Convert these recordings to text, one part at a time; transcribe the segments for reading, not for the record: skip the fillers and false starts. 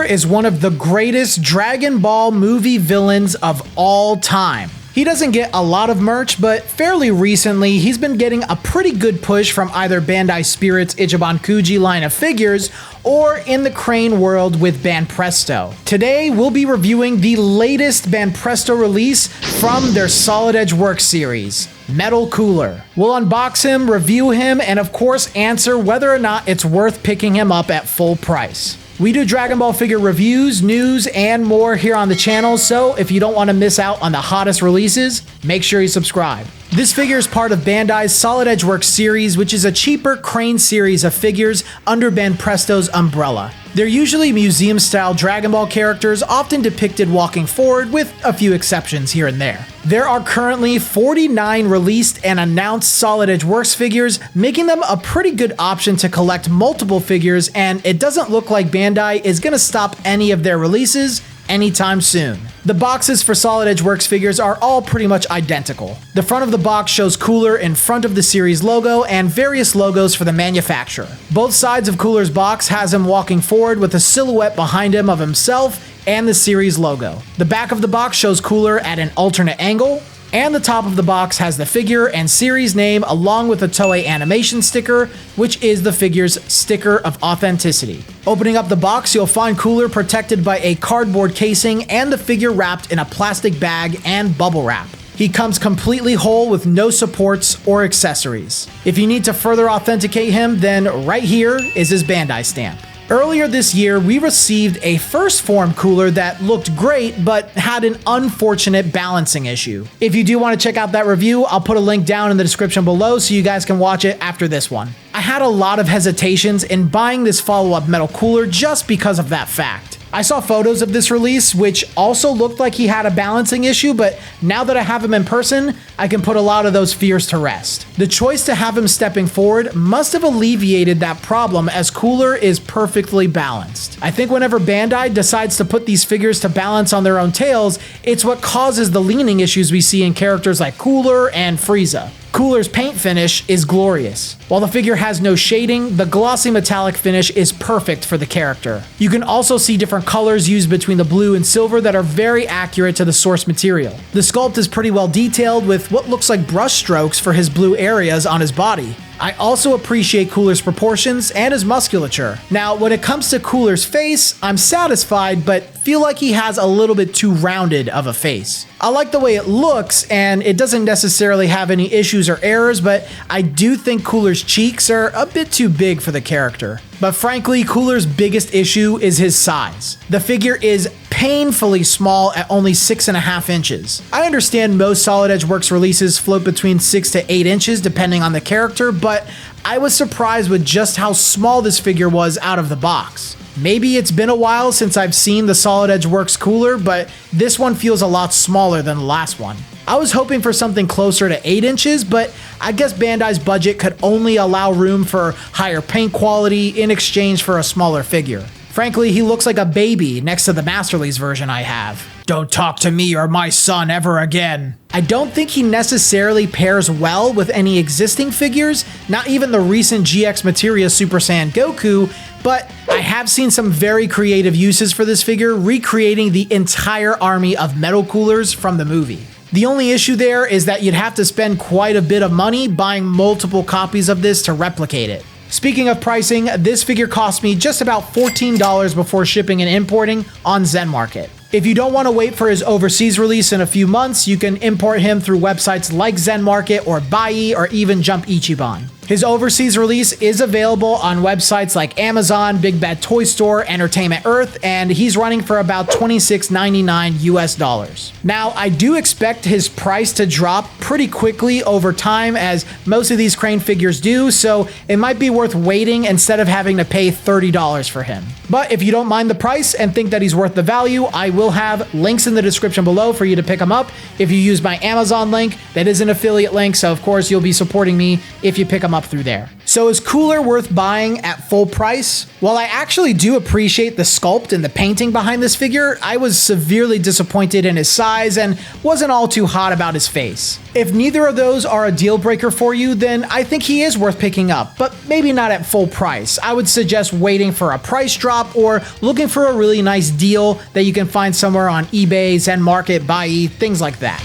Cooler is one of the greatest Dragon Ball movie villains of all time. He doesn't get a lot of merch, but fairly recently, he's been getting a pretty good push from either Bandai Spirit's Ichiban Kuji line of figures, or in the Crane world with Banpresto. Today, we'll be reviewing the latest Banpresto release from their Solid Edge Works series, Metal Cooler. We'll unbox him, review him, and of course answer whether or not it's worth picking him up at full price. We do Dragon Ball figure reviews, news, and more here on the channel, so if you don't want to miss out on the hottest releases, make sure you subscribe. This figure is part of Bandai's Solid Edge Works series, which is a cheaper Crane series of figures under Banpresto's umbrella. They're usually museum-style Dragon Ball characters, often depicted walking forward, with a few exceptions here and there. There are currently 49 released and announced Solid Edge Works figures, making them a pretty good option to collect multiple figures, and it doesn't look like Bandai is going to stop any of their releases anytime soon. The boxes for Solid Edge Works figures are all pretty much identical. The front of the box shows Cooler in front of the series logo and various logos for the manufacturer. Both sides of Cooler's box has him walking forward with a silhouette behind him of himself and the series logo. The back of the box shows Cooler at an alternate angle, and the top of the box has the figure and series name along with a Toei animation sticker, which is the figure's sticker of authenticity. Opening up the box, you'll find Cooler protected by a cardboard casing and the figure wrapped in a plastic bag and bubble wrap. He comes completely whole with no supports or accessories. If you need to further authenticate him, then right here is his Bandai stamp. Earlier this year, we received a first form Cooler that looked great, but had an unfortunate balancing issue. If you do want to check out that review, I'll put a link down in the description below so you guys can watch it after this one. I had a lot of hesitations in buying this follow-up Metal Cooler just because of that fact. I saw photos of this release, which also looked like he had a balancing issue, but now that I have him in person, I can put a lot of those fears to rest. The choice to have him stepping forward must have alleviated that problem, as Cooler is perfectly balanced. I think whenever Bandai decides to put these figures to balance on their own tails, it's what causes the leaning issues we see in characters like Cooler and Frieza. Cooler's paint finish is glorious. While the figure has no shading, the glossy metallic finish is perfect for the character. You can also see different colors used between the blue and silver that are very accurate to the source material. The sculpt is pretty well detailed with what looks like brush strokes for his blue areas on his body. I also appreciate Cooler's proportions and his musculature. Now, when it comes to Cooler's face, I'm satisfied, but feel like he has a little bit too rounded of a face. I like the way it looks, and it doesn't necessarily have any issues or errors, but I do think Cooler's cheeks are a bit too big for the character. But frankly, Cooler's biggest issue is his size. The figure is painfully small at only 6.5 inches. I understand most Solid Edge Works releases float between 6 to 8 inches depending on the character, but I was surprised with just how small this figure was out of the box. Maybe it's been a while since I've seen the Solid Edge Works Cooler, but this one feels a lot smaller than the last one. I was hoping for something closer to 8 inches, but I guess Bandai's budget could only allow room for higher paint quality in exchange for a smaller figure. Frankly, he looks like a baby next to the Masterlease version I have. Don't talk to me or my son ever again. I don't think he necessarily pairs well with any existing figures, not even the recent GX Materia Super Saiyan Goku, but I have seen some very creative uses for this figure, recreating the entire army of Metal Coolers from the movie. The only issue there is that you'd have to spend quite a bit of money buying multiple copies of this to replicate it. Speaking of pricing, this figure cost me just about $14 before shipping and importing on Zen Market. If you don't want to wait for his overseas release in a few months, you can import him through websites like Zen Market or Bai or even Jump Ichiban. His overseas release is available on websites like Amazon, Big Bad Toy Store, Entertainment Earth, and he's running for about $26.99 US. Now, I do expect his price to drop pretty quickly over time, as most of these Crane figures do, so it might be worth waiting instead of having to pay $30 for him. But if you don't mind the price and think that he's worth the value, I will have links in the description below for you to pick him up. If you use my Amazon link, that is an affiliate link, so of course you'll be supporting me if you pick him up through there. So is Cooler worth buying at full price? While I actually do appreciate the sculpt and the painting behind this figure, I was severely disappointed in his size and wasn't all too hot about his face. If neither of those are a deal breaker for you, then I think he is worth picking up, but maybe not at full price. I would suggest waiting for a price drop or looking for a really nice deal that you can find somewhere on eBay, Zen Market, Buy, things like that.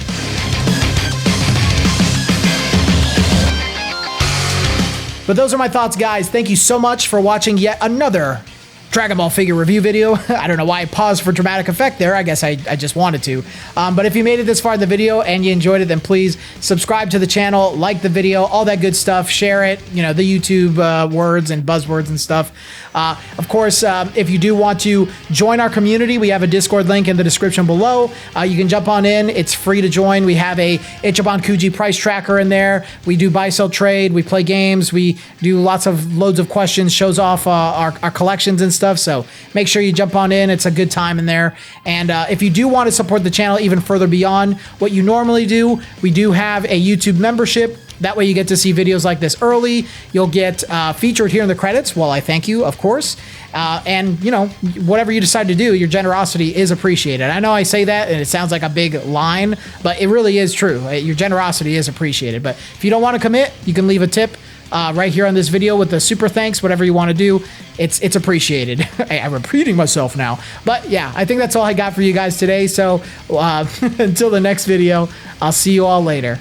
But those are my thoughts, guys. Thank you so much for watching yet another Dragon Ball figure review video. I don't know why I paused for dramatic effect there. I guess I just wanted to. But if you made it this far in the video and you enjoyed it, then please subscribe to the channel, like the video, all that good stuff, share it, you know, the YouTube words and buzzwords and stuff. Of course, if you do want to join our community, we have a Discord link in the description below. You can jump on in. It's free to join. We have a Ichiban Kuji price tracker in there. We do buy, sell, trade. We play games. We do loads of questions, shows off our collections and stuff. So make sure you jump on in. It's a good time in there. And if you do want to support the channel even further beyond what you normally do, we do have a YouTube membership. That way you get to see videos like this early. You'll get featured here in the credits. Well, I thank you, of course. And, you know, whatever you decide to do, your generosity is appreciated. I know I say that and it sounds like a big line, but it really is true. Your generosity is appreciated. But if you don't want to commit, you can leave a tip right here on this video with a super thanks, whatever you want to do. It's appreciated. I'm repeating myself now. But yeah, I think that's all I got for you guys today. So until the next video, I'll see you all later.